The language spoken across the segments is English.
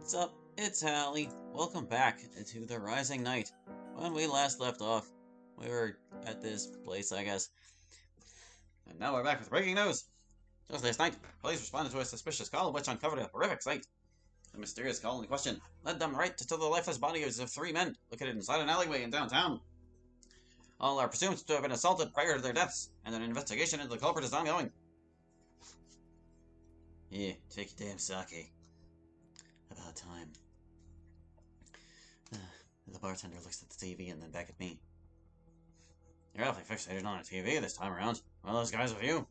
What's up? It's Hallie. Welcome back to the Rising Night. When we last left off, we were at this place, I guess. And now we're back with breaking news. Just last night, police responded to a suspicious call which uncovered a horrific sight. The mysterious call in question led them right to the lifeless bodies of three men located inside an alleyway in downtown. All are presumed to have been assaulted prior to their deaths, and an investigation into the culprit is ongoing. Yeah, take your damn sake. About time. The bartender looks at the TV and then back at me. You're awfully fixated on a TV this time around. One of those guys with you?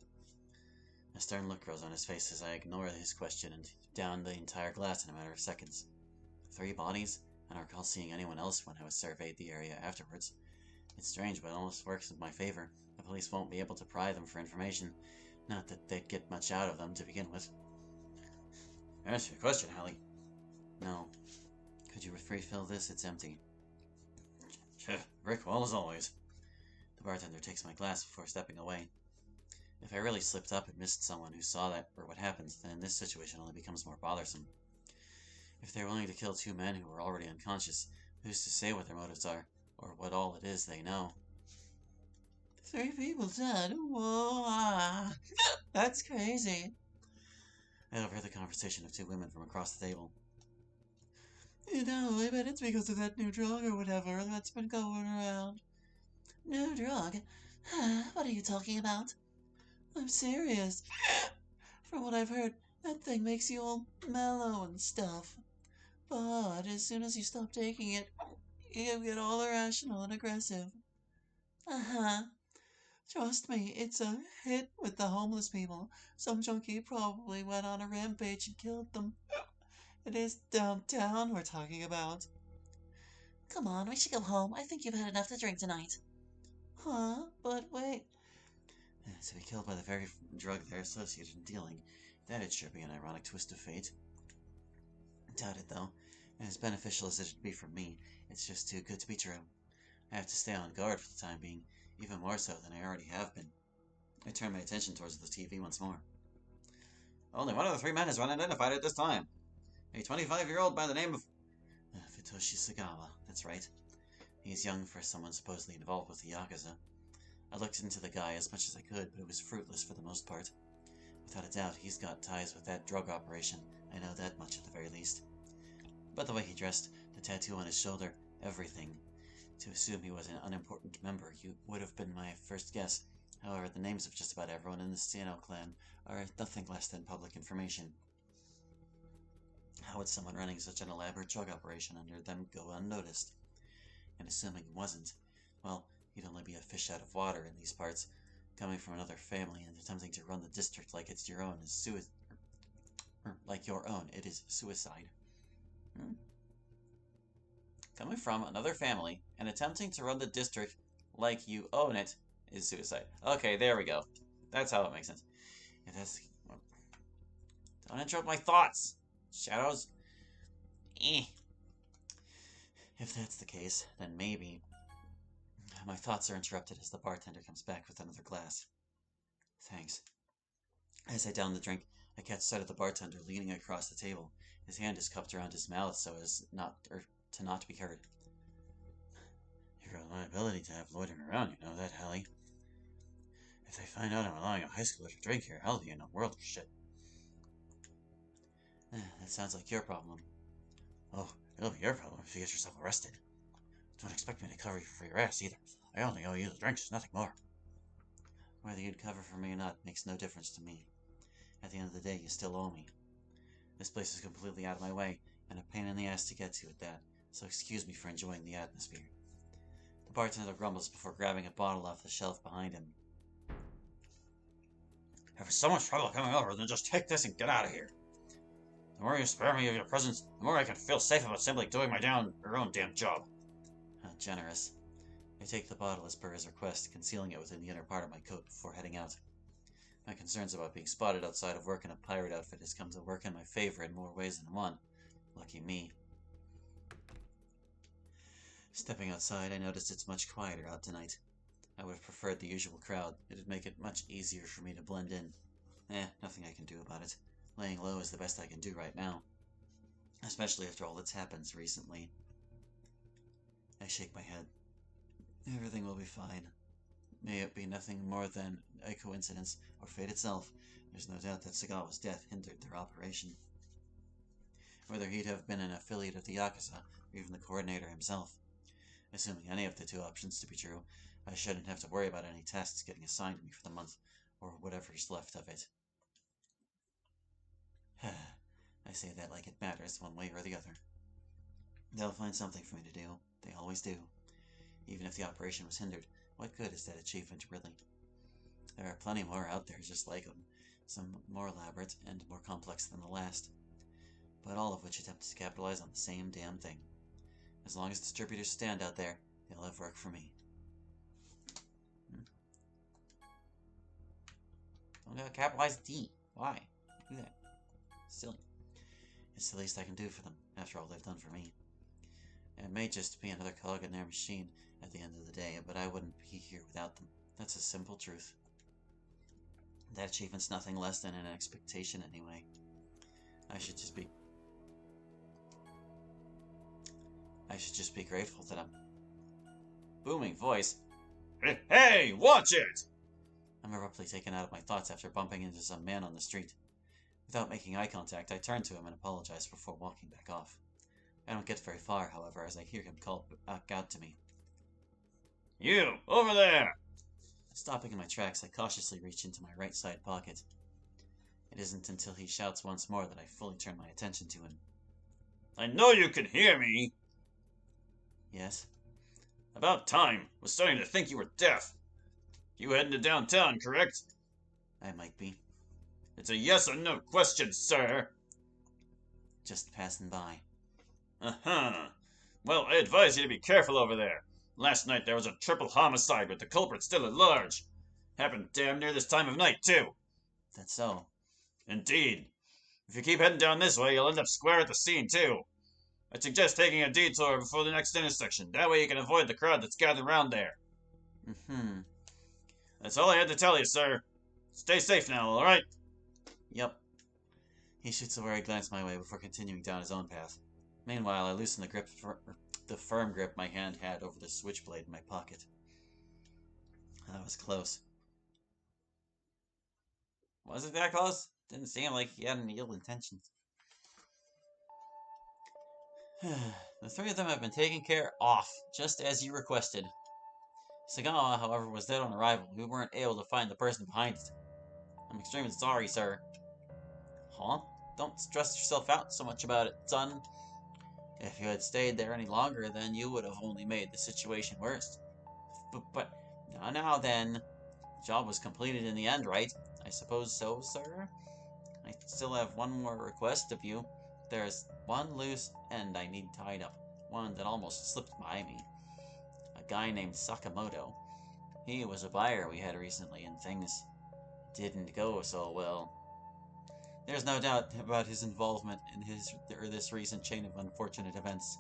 A stern look grows on his face as I ignore his question and down the entire glass in a matter of seconds. 3 bodies? I don't recall seeing anyone else when I was surveyed the area afterwards. It's strange, but it almost works in my favor. The police won't be able to pry them for information. Not that they'd get much out of them to begin with. Answer your question, Hallie. No. Could you refill this? It's empty. Brick wall as always. The bartender takes my glass before stepping away. If I really slipped up and missed someone who saw that or what happens, then this situation only becomes more bothersome. If they're willing to kill 2 men who were already unconscious, who's to say what their motives are, or what all it is they know? 3 people dead? Whoa, that's crazy. I overheard the conversation of 2 women from across the table. You know, I bet it's because of that new drug or whatever that's been going around. New drug? What are you talking about? I'm serious. From what I've heard, that thing makes you all mellow and stuff. But as soon as you stop taking it, you get all irrational and aggressive. Uh-huh. Trust me, it's a hit with the homeless people. Some junkie probably went on a rampage and killed them. It is downtown we're talking about. Come on, we should go home. I think you've had enough to drink tonight. Huh? But wait. To be killed by the very drug they're associated in dealing, that'd sure be an ironic twist of fate. Doubt it, though. And as beneficial as it'd be for me, it's just too good to be true. I have to stay on guard for the time being, even more so than I already have been. I turn my attention towards the TV once more. Only one of the 3 men has been identified at this time. A 25-year-old by the name of Futoshi Sagawa, that's right. He's young for someone supposedly involved with the Yakuza. I looked into the guy as much as I could, but it was fruitless for the most part. Without a doubt, he's got ties with that drug operation. I know that much at the very least. But the way he dressed, the tattoo on his shoulder, everything. To assume he was an unimportant member would have been my first guess. However, the names of just about everyone in the Sano clan are nothing less than public information. How would someone running such an elaborate drug operation under them go unnoticed? And assuming he wasn't, well, he'd only be a fish out of water in these parts. Coming from another family and attempting to run the district like it's your own is like your own, it is suicide. Coming from another family and attempting to run the district like you own it is suicide. Okay, there we go. That's how it makes sense. If that's... Don't interrupt my thoughts, Shadows. If that's the case, then maybe... My thoughts are interrupted as the bartender comes back with another glass. Thanks. As I down the drink, I catch sight of the bartender leaning across the table. His hand is cupped around his mouth so as to not be heard. You're a liability to have loitering around, you know that, Hallie. If they find out I'm allowing a high schooler to drink here, I'll be in a world of shit. That sounds like your problem. Oh, it'll be your problem if you get yourself arrested. Don't expect me to cover you for your ass either. I only owe you the drinks, nothing more. Whether you'd cover for me or not makes no difference to me. At the end of the day, you still owe me. This place is completely out of my way, and a pain in the ass to get to at that, so excuse me for enjoying the atmosphere. The bartender grumbles before grabbing a bottle off the shelf behind him. If it's so much trouble coming over, then just take this and get out of here. The more you spare me of your presence, the more I can feel safe about simply doing your own damn job. How generous. I take the bottle as per his request, concealing it within the inner part of my coat before heading out. My concerns about being spotted outside of work in a pirate outfit has come to work in my favor in more ways than one. Lucky me. Stepping outside, I noticed it's much quieter out tonight. I would have preferred the usual crowd. It'd make it much easier for me to blend in. Nothing I can do about it. Laying low is the best I can do right now. especially after all that's happened recently. I shake my head. Everything will be fine. May it be nothing more than a coincidence, or fate itself. There's no doubt that Sagawa's death hindered their operation. Whether he'd have been an affiliate of the Yakuza, or even the coordinator himself. Assuming any of the two options to be true, I shouldn't have to worry about any tasks getting assigned to me for the month, or whatever's left of it. I say that like it matters one way or the other. They'll find something for me to do. They always do. Even if the operation was hindered, what good is that achievement, really? There are plenty more out there just like them, some more elaborate and more complex than the last, but all of which attempt to capitalize on the same damn thing. As long as distributors stand out there, they'll have work for me. Don't gotta capitalize D. Why? Do that. Silly. It's the least I can do for them, after all they've done for me. It may just be another cog in their machine at the end of the day, but I wouldn't be here without them. That's a simple truth. That achievement's nothing less than an expectation anyway. I should just be grateful to them. Booming voice. Hey, watch it! I'm abruptly taken out of my thoughts after bumping into some man on the street. Without making eye contact, I turn to him and apologize before walking back off. I don't get very far, however, as I hear him call back out to me. You, over there! Stopping in my tracks, I cautiously reach into my right side pocket. It isn't until he shouts once more that I fully turn my attention to him. I know you can hear me! Yes? About time. Was starting to think you were deaf. You heading to downtown, correct? I might be. It's a yes or no question, sir. Just passing by. Uh-huh. Well, I advise you to be careful over there. Last night there was a triple homicide with the culprit still at large. Happened damn near this time of night, too. That's so. Indeed. If you keep heading down this way, you'll end up square at the scene, too. I'd suggest taking a detour before the next intersection. That way you can avoid the crowd that's gathered around there. Mm-hmm. That's all I had to tell you, sir. Stay safe now, alright? Yep. He shoots a wary glance my way before continuing down his own path. Meanwhile, I loosen the firm grip my hand had over the switchblade in my pocket. That was close. Was it that close? Didn't seem like he had any ill intentions. The three of them have been taken care of, just as you requested. Sagawa, however, was dead on arrival. We weren't able to find the person behind it. I'm extremely sorry, sir. Huh? Don't stress yourself out so much about it, son. If you had stayed there any longer, then you would have only made the situation worse. But now then, the job was completed in the end, right? I suppose so, sir? I still have one more request of you. There's one loose end I need tied up. One that almost slipped by me. A guy named Sakamoto. He was a buyer we had recently, and things didn't go so well. There's no doubt about his involvement in this recent chain of unfortunate events.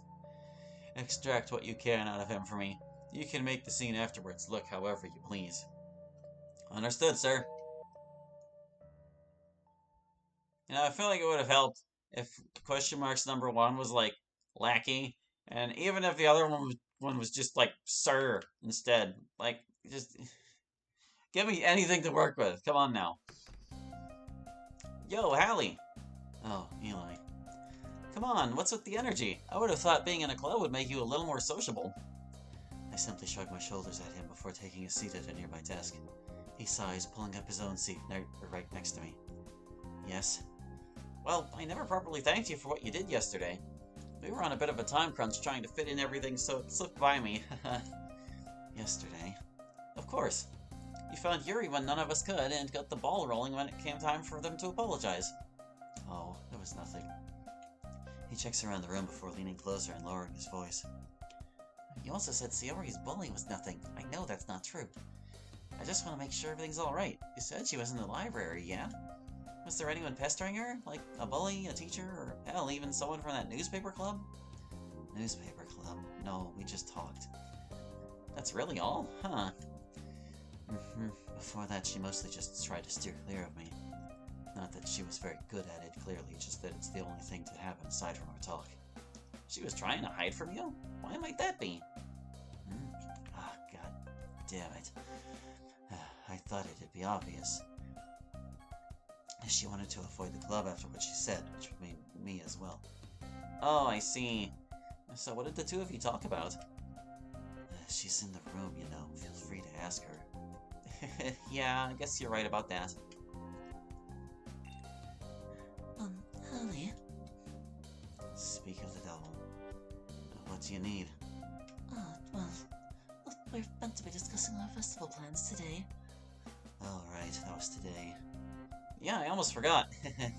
Extract what you can out of him for me. You can make the scene afterwards look however you please. Understood, sir. I feel like it would have helped if question marks number 1 was like lackey, and even if the other one was just like sir instead. Like, just give me anything to work with. Come on now. Yo, Hallie! Oh, Eli. Come on, what's with the energy? I would have thought being in a club would make you a little more sociable. I simply shrug my shoulders at him before taking a seat at a nearby desk. He sighs, pulling up his own seat right next to me. Yes? Well, I never properly thanked you for what you did yesterday. We were on a bit of a time crunch trying to fit in everything, so it slipped by me. Yesterday? Of course. You found Yuri when none of us could, and got the ball rolling when it came time for them to apologize. Oh, there was nothing. He checks around the room before leaning closer and lowering his voice. You also said Sayori's bully was nothing. I know that's not true. I just want to make sure everything's alright. You said she was in the library, yeah? Was there anyone pestering her? Like a bully, a teacher, or hell, even someone from that newspaper club? Newspaper club? No, we just talked. That's really all? Huh. Before that, she mostly just tried to steer clear of me. Not that she was very good at it, clearly, just that it's the only thing to happen aside from our talk. She was trying to hide from you? Why might that be? Ah, god damn it. I thought it'd be obvious. She wanted to avoid the club after what she said, which made me as well. Oh, I see. So what did the two of you talk about? She's in the room, you know. Feel free to ask her. Yeah, I guess you're right about that. Hallie? Speak of the devil. What do you need? Well, we're meant to be discussing our festival plans today. Oh, right, that was today. Yeah, I almost forgot. I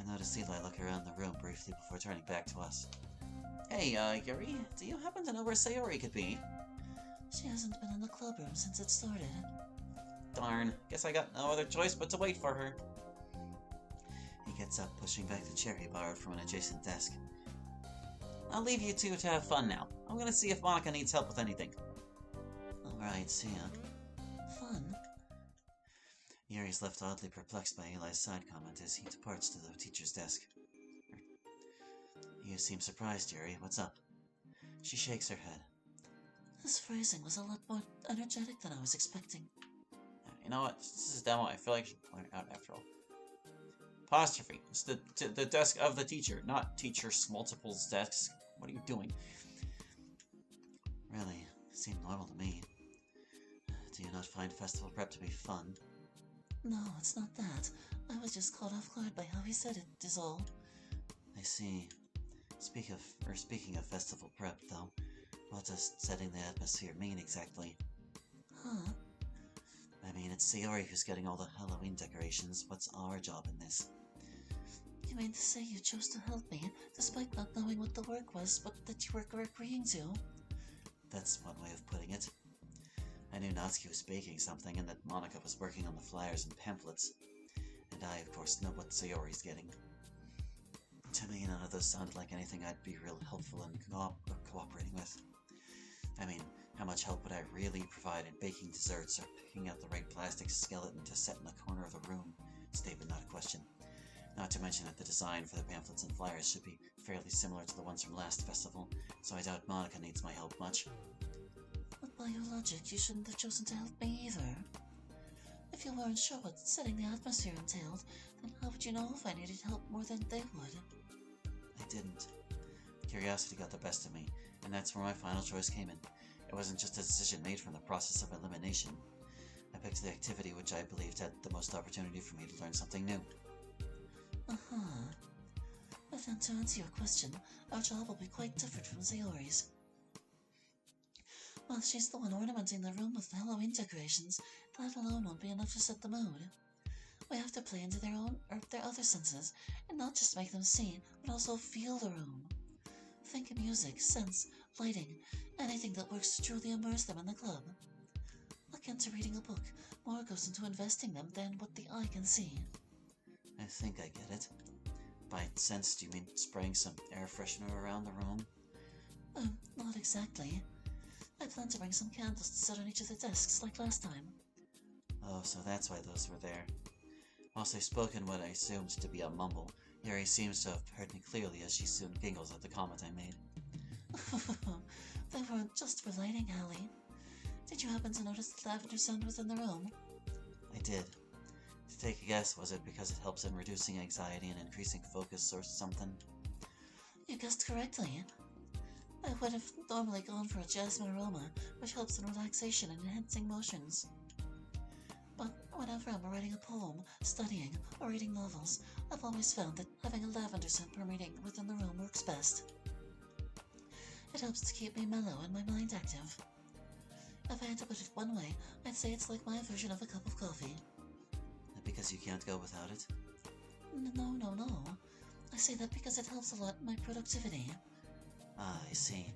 noticed Eli look around the room briefly before turning back to us. Hey, Yuri, do you happen to know where Sayori could be? She hasn't been in the club room since it started. Darn, guess I got no other choice but to wait for her. He gets up, pushing back the chair he borrowed from an adjacent desk. I'll leave you two to have fun now. I'm gonna see if Monica needs help with anything. Alright, see ya. Fun? Yuri's left oddly perplexed by Eli's side comment as he departs to the teacher's desk. You seem surprised, Yuri. What's up? She shakes her head. His phrasing was a lot more energetic than I was expecting. You know what? This is a demo I feel like I should point it out after all. Apostrophe. It's the desk of the teacher, not teacher's multiples desk. What are you doing? Really, seemed normal to me. Do you not find festival prep to be fun? No, it's not that. I was just caught off guard by how he said it, is all. I see. Speaking of festival prep, though, what does setting the atmosphere mean exactly? Huh? I mean, it's Sayori who's getting all the Halloween decorations. What's our job in this? You mean to say you chose to help me, despite not knowing what the work was, but that you were agreeing to? That's one way of putting it. I knew Natsuki was baking something, and that Monica was working on the flyers and pamphlets. And I, of course, know what Sayori's getting. To me, none of those sounded like anything I'd be real helpful in cooperating with. I mean, how much help would I really provide in baking desserts or picking out the right plastic skeleton to set in the corner of the room? Statement, not a question. Not to mention that the design for the pamphlets and flyers should be fairly similar to the ones from last festival, so I doubt Monica needs my help much. But by your logic, you shouldn't have chosen to help me either. If you weren't sure what setting the atmosphere entailed, then how would you know if I needed help more than they would? I didn't. Curiosity got the best of me, and that's where my final choice came in. It wasn't just a decision made from the process of elimination. I picked the activity which I believed had the most opportunity for me to learn something new. Uh-huh. But then to answer your question, our job will be quite different from Sayori's. While she's the one ornamenting the room with the Halloween decorations, that alone won't be enough to set the mood. We have to play into their other senses, and not just make them see, but also feel the room. Think music, scents, lighting, anything that works to truly immerse them in the club. Akin to reading a book, more goes into investing them than what the eye can see. I think I get it. By sense, do you mean spraying some air freshener around the room? Not exactly. I plan to bring some candles to set on each of the desks like last time. Oh, so that's why those were there. Whilst I spoke in what I assumed to be a mumble, Yuri seems to have heard me clearly as she soon giggles at the comment I made. They weren't just for lighting, Hallie. Did you happen to notice the lavender scent within the room? I did. To take a guess, was it because it helps in reducing anxiety and increasing focus or something? You guessed correctly. I would have normally gone for a jasmine aroma, which helps in relaxation and enhancing motions. But whenever I'm writing a poem, studying, or reading novels, I've always found that having a lavender scent permeating within the room works best. It helps to keep me mellow and my mind active. If I had to put it one way, I'd say it's like my version of a cup of coffee. Because you can't go without it? No. I say that because it helps a lot in my productivity. Ah, I see.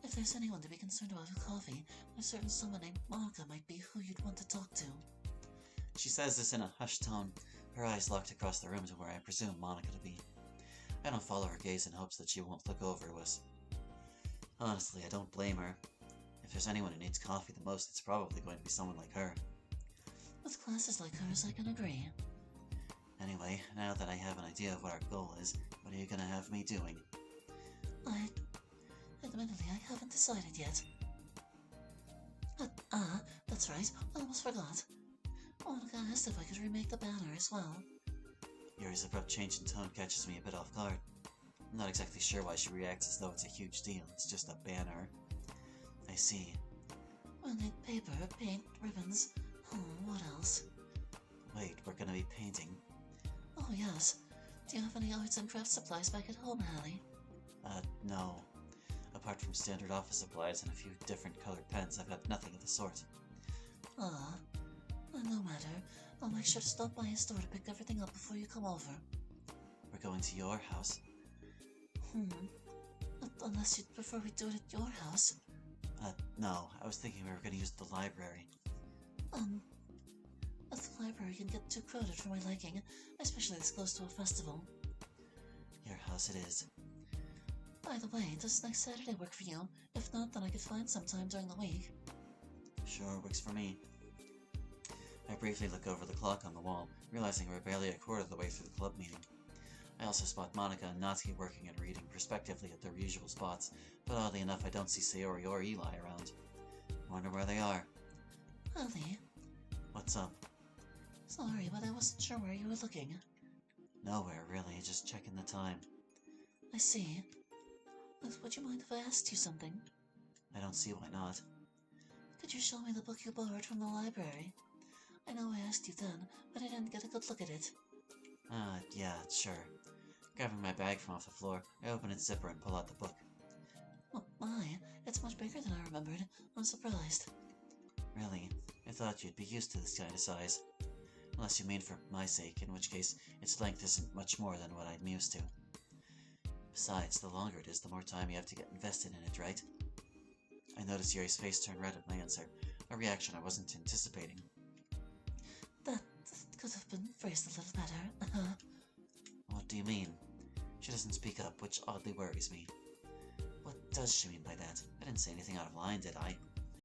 If there's anyone to be concerned about with coffee, a certain someone named Monica might be who you'd want to talk to. She says this in a hushed tone, her eyes locked across the room to where I presume Monica to be. I don't follow her gaze in hopes that she won't look over to us. Honestly, I don't blame her. If there's anyone who needs coffee the most, it's probably going to be someone like her. With classes like hers, I can agree. Anyway, now that I have an idea of what our goal is, what are you gonna have me doing? Admittedly, I haven't decided yet. That's right, I almost forgot. Monica asked if I could remake the banner as well. Yuri's abrupt change in tone catches me a bit off guard. I'm not exactly sure why she reacts as though it's a huge deal. It's just a banner. I see. We'll need paper, paint, ribbons. What else? Wait, we're gonna be painting. Oh, yes. Do you have any arts and crafts supplies back at home, Hallie? No. Apart from standard office supplies and a few different colored pens, I've got nothing of the sort. No matter. I'll make sure to stop by a store to pick everything up before you come over. We're going to your house. Unless you'd prefer we do it at your house. No. I was thinking we were gonna use the library. The library can get too crowded for my liking, especially this close to a festival. Your house it is. By the way, does next Saturday work for you? If not, then I could find some time during the week. Sure, works for me. I briefly look over the clock on the wall, realizing we're barely a quarter of the way through the club meeting. I also spot Monica and Natsuki working and reading, respectively, at their usual spots, but oddly enough I don't see Sayori or Eli around. Wonder where they are. Hallie, What's up? sorry, but I wasn't sure where you were looking. Nowhere, really, just checking the time. I see. Would you mind if I asked you something? I don't see why not. Could you show me the book you borrowed from the library? I know I asked you then, but I didn't get a good look at it. Yeah, sure. Grabbing my bag from off the floor, I open its zipper and pull out the book. Oh my, it's much bigger than I remembered. I'm surprised. Really? I thought you'd be used to this kind of size. Unless you mean for my sake, in which case its length isn't much more than what I'm used to. Besides, the longer it is, the more time you have to get invested in it, right? I noticed Yuri's face turn red at my answer, a reaction I wasn't anticipating. That could have been phrased a little better. What do you mean? She doesn't speak up, which oddly worries me. What does she mean by that? I didn't say anything out of line, did I?